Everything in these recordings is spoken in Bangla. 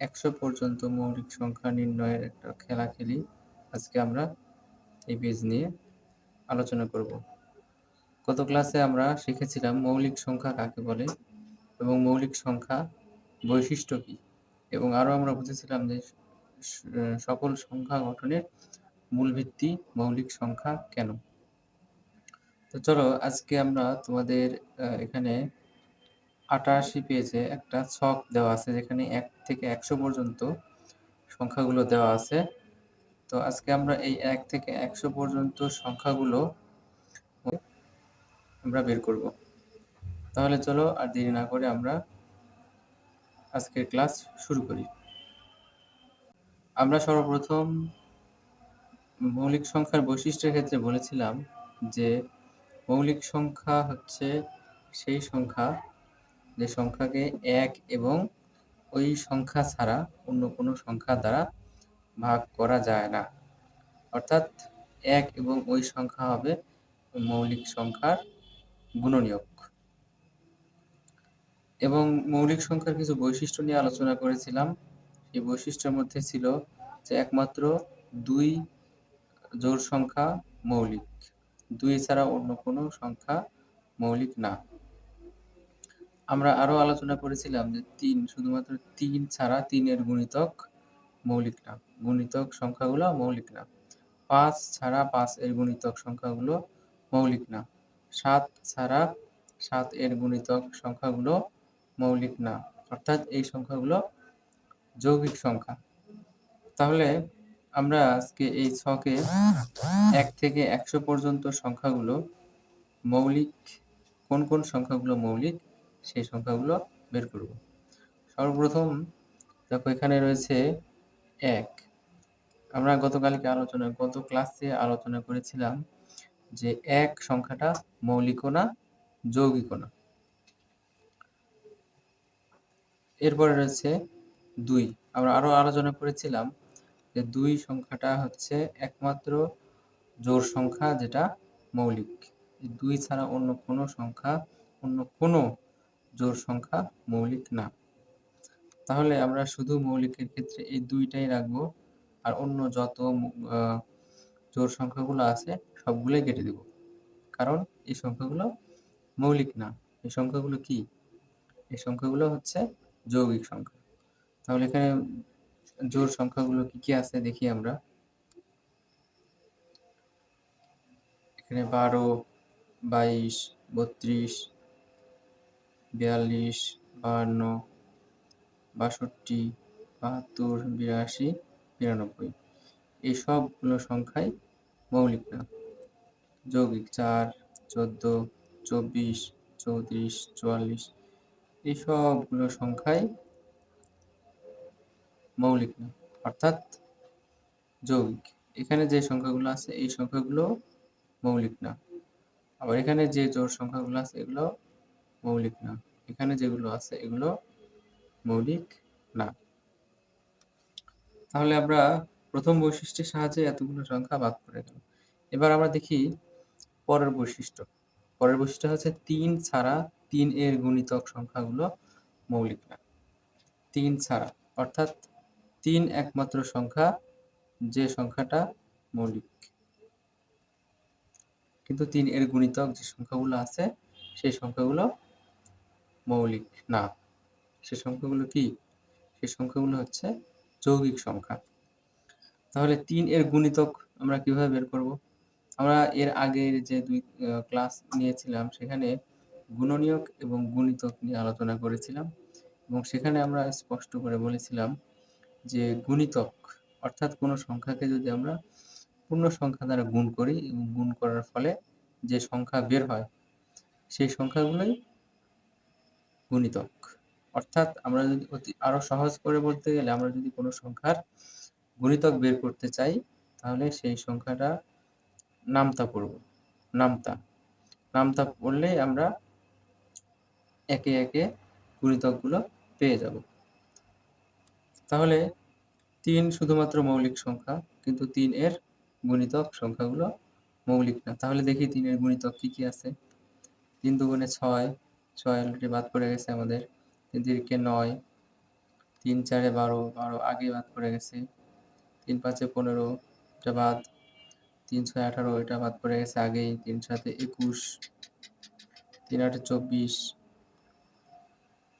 100 পর্যন্ত মৌলিক সংখ্যা নির্ণয়ের একটা খেলা খেলি। আজকে আমরা এই পেজ নিয়ে আলোচনা করব। গত ক্লাসে আমরা শিখেছিলাম মৌলিক সংখ্যা কাকে বলে এবং মৌলিক সংখ্যা বৈশিষ্ট্য কি, এবং আরও আমরা বুঝেছিলাম যে সকল সংখ্যা গঠনের মূল ভিত্তি মৌলিক সংখ্যা কেন। তো চলো আজকে আমরা তোমাদের এখানে 88 পেজে একটা ছক দেওয়া আছে যেখানে 1 থেকে 100 পর্যন্ত সংখ্যাগুলো দেওয়া আছে। তো আজকে আমরা এই 1 থেকে 100 পর্যন্ত সংখ্যাগুলো আমরা বের করব। তাহলে চলো আর দেরি না করে আমরা আজকের ক্লাস শুরু করি। আমরা সর্বপ্রথম মৌলিক সংখ্যার বৈশিষ্ট্যের ক্ষেত্রে বলেছিলাম যে মৌলিক সংখ্যা হচ্ছে সেই সংখ্যা যে সংখ্যাকে 1 এবং ওই সংখ্যা ছাড়া অন্য কোনো সংখ্যা দ্বারা ভাগ করা যায় না। অর্থাৎ 1 এবং ওই সংখ্যা হবে মৌলিক সংখ্যার গুণনীয়ক। এবং মৌলিক সংখ্যার কিছু বৈশিষ্ট্য নিয়ে আলোচনা করেছিলাম। এই বৈশিষ্ট্যের মধ্যে ছিল যে একমাত্র 2 জোড় সংখ্যা মৌলিক, 2 ছাড়া অন্য কোনো সংখ্যা মৌলিক না। আমরা আরো আলোচনা করেছিলাম যে 3, শুধুমাত্র 3 ছাড়া 3 এর গুণিতক মৌলিক না, গুণিতক সংখ্যাগুলো মৌলিক না। 5 ছাড়া 5 এর গুণিতক সংখ্যাগুলো মৌলিক না। 7 ছাড়া 7 এর গুণিতক সংখ্যাগুলো মৌলিক না, অর্থাৎ এই সংখ্যাগুলো যৌগিক সংখ্যা। তাহলে আমরা আজকে এই ছকে 1 থেকে 100 পর্যন্ত সংখ্যাগুলো মৌলিক, কোন কোন সংখ্যাগুলো মৌলিক সেই সংখ্যাগুলো বের করব। সর্বপ্রথম দেখো এখানে রয়েছে 1। আমরা গত ক্লাসে আলোচনা করেছিলাম যে 1 সংখ্যাটা মৌলিকও না, যৌগিকও না। এরপরে রয়েছে 2। আমরা আরো আলোচনা করেছিলাম যে 2 সংখ্যাটা হচ্ছে একমাত্র জোড় সংখ্যা যেটা মৌলিক। 2 ছাড়া অন্য কোনো সংখ্যা, অন্য কোনো জোড় সংখ্যা মৌলিক না। তাহলে আমরা শুধু মৌলিকের ক্ষেত্রে এই 2টাই রাখবো, আর অন্য যত জোড় সংখ্যাগুলো আছে সবগুলোই কেটে দেব, কারণ এই সংখ্যাগুলো মৌলিক না। এই সংখ্যাগুলো কি? এই সংখ্যাগুলো হচ্ছে যৌগিক সংখ্যা। তাহলে এখানে জোড় সংখ্যাগুলো কি কি আছে দেখি আমরা। এখানে 12, 22, 32, 42, 52, 62, 72, 82, 93, এই সবগুলো সংখ্যাই মৌলিক না, যৌগিক। 4, 14, 24, 34, 44, এই সবগুলো সংখ্যাই মৌলিক না, অর্থাৎ যৌগিক। এখানে যে সংখ্যাগুলো আছে এই সংখ্যাগুলো মৌলিক না, আবার এখানে যে জোড় সংখ্যাগুলো আছে এগুলো মৌলিক না, এখানে যেগুলো আছে এগুলো মৌলিক না। তাহলে আমরা প্রথম বৈশিষ্ট্যের সাহায্যে এতগুলো সংখ্যা বাদ করে গেলাম। এবার আমরা দেখি পরের বৈশিষ্ট্য। পরের বৈশিষ্ট্য হচ্ছে 3 ছাড়া 3 এর গুণিতক সংখ্যাগুলো মৌলিক না। 3 ছাড়া, অর্থাৎ 3 একমাত্র সংখ্যা যে সংখ্যাটা মৌলিক, কিন্তু 3 এর গুণিতক যে সংখ্যাগুলো আছে সেই সংখ্যাগুলো মৌলিক না। সেই সংখ্যাগুলো কি? সেই সংখ্যাগুলো হচ্ছে যৌগিক সংখ্যা। তাহলে 3 এর গুণিতক আমরা কিভাবে বের করব? আমরা এর আগের যে 2 ক্লাস নিয়েছিলাম সেখানে গুণনীয়ক এবং গুণিতক নিয়ে আলোচনা করেছিলাম, এবং সেখানে আমরা স্পষ্ট করে বলেছিলাম যে গুণিতক অর্থাৎ কোনো সংখ্যাকে যদি আমরা পূর্ণ সংখ্যা দ্বারা গুণ করি এবং গুণ করার ফলে যে সংখ্যা বের হয় সেই সংখ্যাগুলোই গুণিতক। অর্থাৎ আমরা যদি আরো সহজ করে বলতে গেলে, আমরা যদি কোনো সংখ্যার গুণিতক বের করতে চাই তাহলে সেই সংখ্যাটা নামতা পড়ব। নামতা পড়লেই আমরা একে একে গুণিতকগুলো পেয়ে যাব। তাহলে 3 শুধুমাত্র মৌলিক সংখ্যা, কিন্তু 3 এর গুণিতক সংখ্যাগুলো মৌলিক না। তাহলে দেখি 3 এর গুণিতক কি কি আছে। 3 দুগুণে 6, 6 অলরেডি বাদ পড়ে গেছে আমাদের। 3 তিরিকে 9, 3 4 12, 12 আগেই বাদ পড়ে গেছে। 3 5 15, এটা বাদ। 3 6 18, এটা বাদ পড়ে গেছে আগেই। 3 7 21, 3 8 24,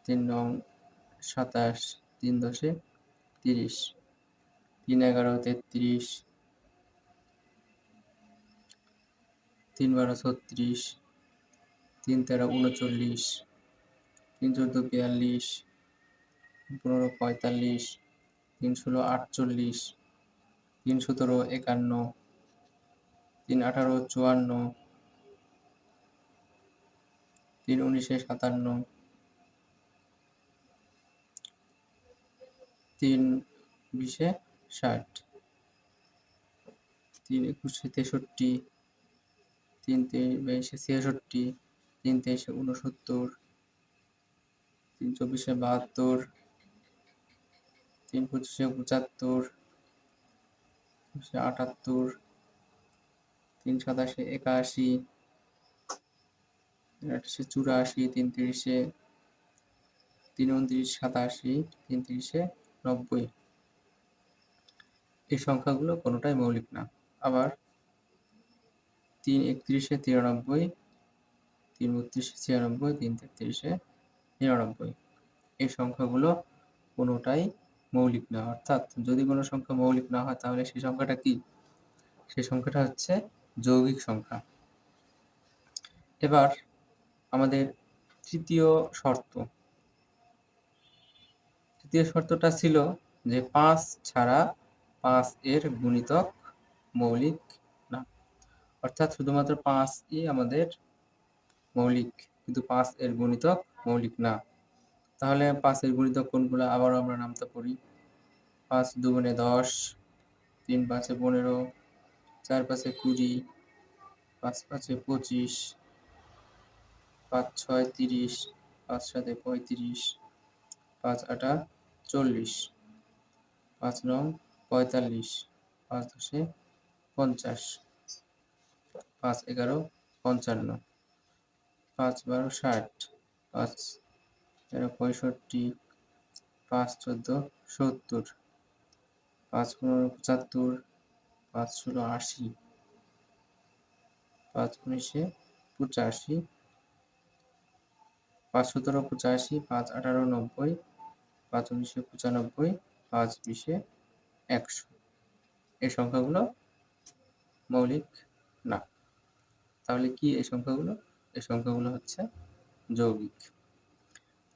3 9 27, 3 10 30, 3 11 33, 3 12 36, 3 13 39, 3 14 42, 15 45, 3 16 48, 3 17 51, 3 18 54, 3 19 57, 3 20 60, 3 21 63, 3 23 66, 3 23 69, 3 24 72, 3 25 75, 78, 3 27 81, 3 28 84, 3 30, 3 29 87, 3 30 90। এই সংখ্যাগুলো কোনোটাই মৌলিক না। আবার 3 31 93, 3 32 96, 3 33 99। এই সংখ্যাগুলো কোনোটাই মৌলিক না। অর্থাৎ যদি কোনো সংখ্যা মৌলিক না হয় তাহলে সেই সংখ্যাটা কি? সেই সংখ্যাটা হচ্ছে যৌগিক সংখ্যা। এবার আমাদের তৃতীয় শর্ত। তৃতীয় শর্তটা ছিল যে 5 ছাড়া 5 এর গুণিতক মৌলিক না। অর্থাৎ শুধুমাত্র 5ই আমাদের মৌলিক, কিন্তু 5 এর গুণিতক মৌলিক না। তাহলে 5 এর গুণিতক কোনগুলো? আবারও আমরা নামতে পড়ি। 5 দুগুণে 10, 3 5 15, 4 5 20, 5 5 25, 5 6 30, 5 7 35, 5 8 40, 5 9 45, 5 10 50, 5 11 55, 5 12 60, 5 13 65, 5 14 70, 5 15 75, 5 16 80, 5 19 85, 5 17 85, 5 18 90, 5 19 95, 5 20 100। এই সংখ্যাগুলো মৌলিক না। তাহলে কি এই সংখ্যাগুলো? এই সংখ্যাগুলো হচ্ছে যৌগিক।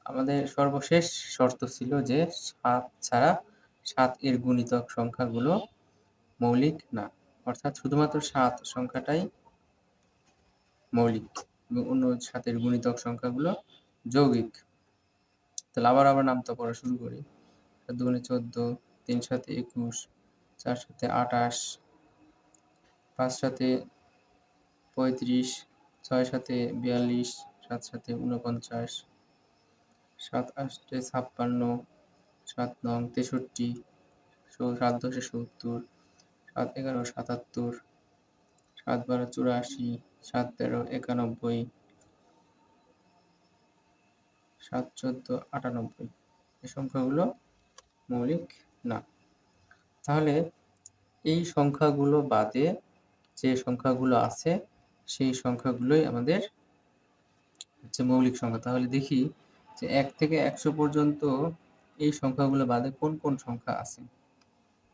আমাদের সর্বশেষ শর্ত ছিল যে 7 ছাড়া 7 এর গুণিতক সংখ্যাগুলো মৌলিক না। অর্থাৎ শুধুমাত্র 7 সংখ্যাটাই মৌলিক এবং অন্য 7 এর গুণিতক সংখ্যাগুলো যৌগিক। তাহলে আবার নামতা পড়া শুরু করি। 7 দুগুণে 14, 3 7 21, 4 7 28, 5 7 35, 6 7 42, 7 7 49, 7 8 56, 7 9 63, 7 10 70, 7 11 77, 7 12 84, 7 13 91, 7 14 98। এই সংখ্যাগুলো মৌলিক না। তাহলে এই সংখ্যাগুলো বাদে যে সংখ্যাগুলো আছে সেই সংখ্যাগুলোই আমাদের হচ্ছে মৌলিক সংখ্যা। তাহলে দেখি যে 1 থেকে 100 পর্যন্ত এই সংখ্যাগুলো বাদে কোন কোন সংখ্যা আছে।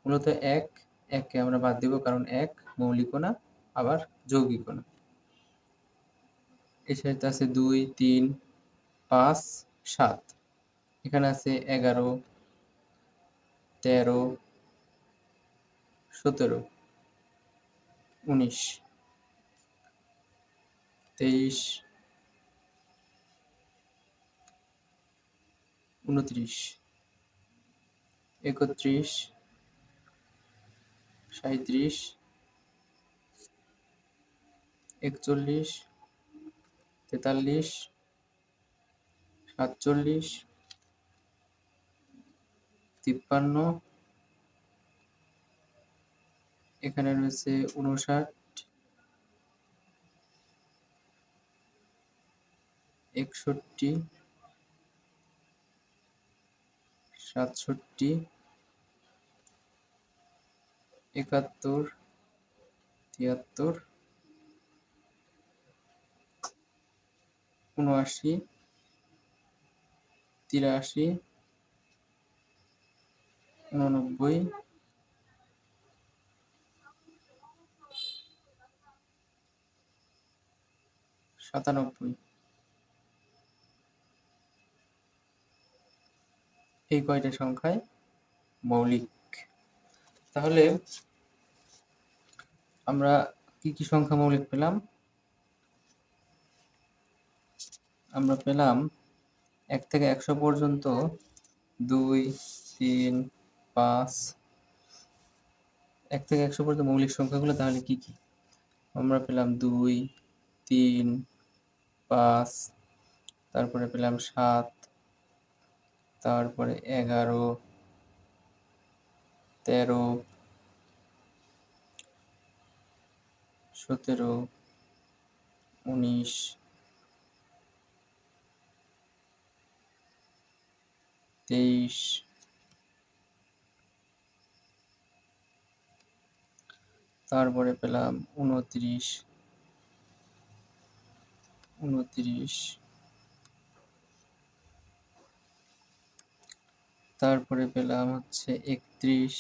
মূলত 1কে আমরা বাদ দিব, কারণ 1 মৌলিকও না আবার যৌগিকও না। এর সাথে আছে 2 3 5 7, এখানে আছে 11 13 17 19 23 29 31 37 41 43 47 53, এখানে রয়েছে 59 61 67, 71, 73, 79, 83, 89, 97, এই কয়টা সংখ্যায় মৌলিক। তাহলে আমরা কি কি সংখ্যা মৌলিক পেলাম? আমরা পেলাম 1 থেকে 100 পর্যন্ত 2, 3, 5, 1 থেকে 100 পর্যন্ত মৌলিক সংখ্যাগুলো তাহলে কি কি? আমরা পেলাম 2, 3, 5, তারপরে পেলাম 7, তারপরে 11, 13, 17, 19, 23, তারপরে পেলাম 29, তারপরে পেলাম হচ্ছে 31,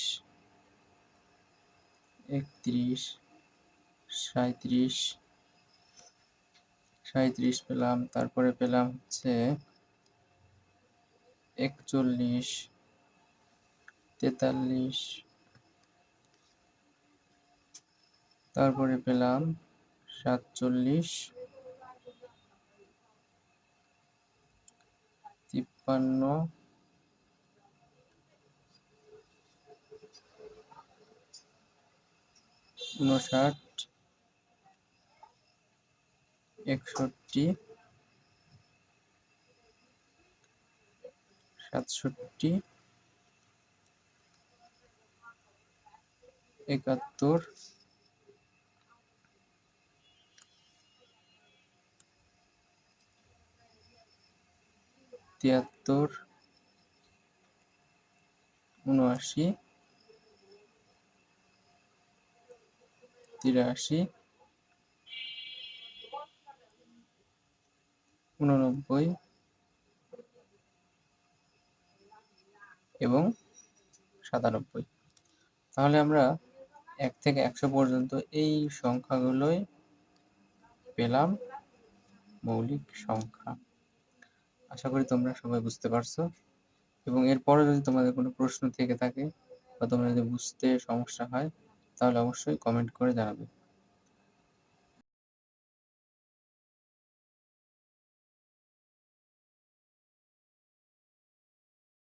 37 পেলাম, তারপরে পেলাম হচ্ছে 41, 43, তারপরে পেলাম 47, 53, 59, 61, 67, 71, 73, 79, 83, 89 এবং 97। তাহলে আমরা 1 থেকে 100 পর্যন্ত এই সংখ্যাগুলোই পেলাম মৌলিক সংখ্যা। আশা করি তোমরা সবাই বুঝতে পারছো, এবং এরপরে যদি তোমাদের কোনো প্রশ্ন থেকে থাকে বা তোমরা যদি বুঝতে সমস্যা হয় তাহলে অবশ্যই কমেন্ট করে জানাবে।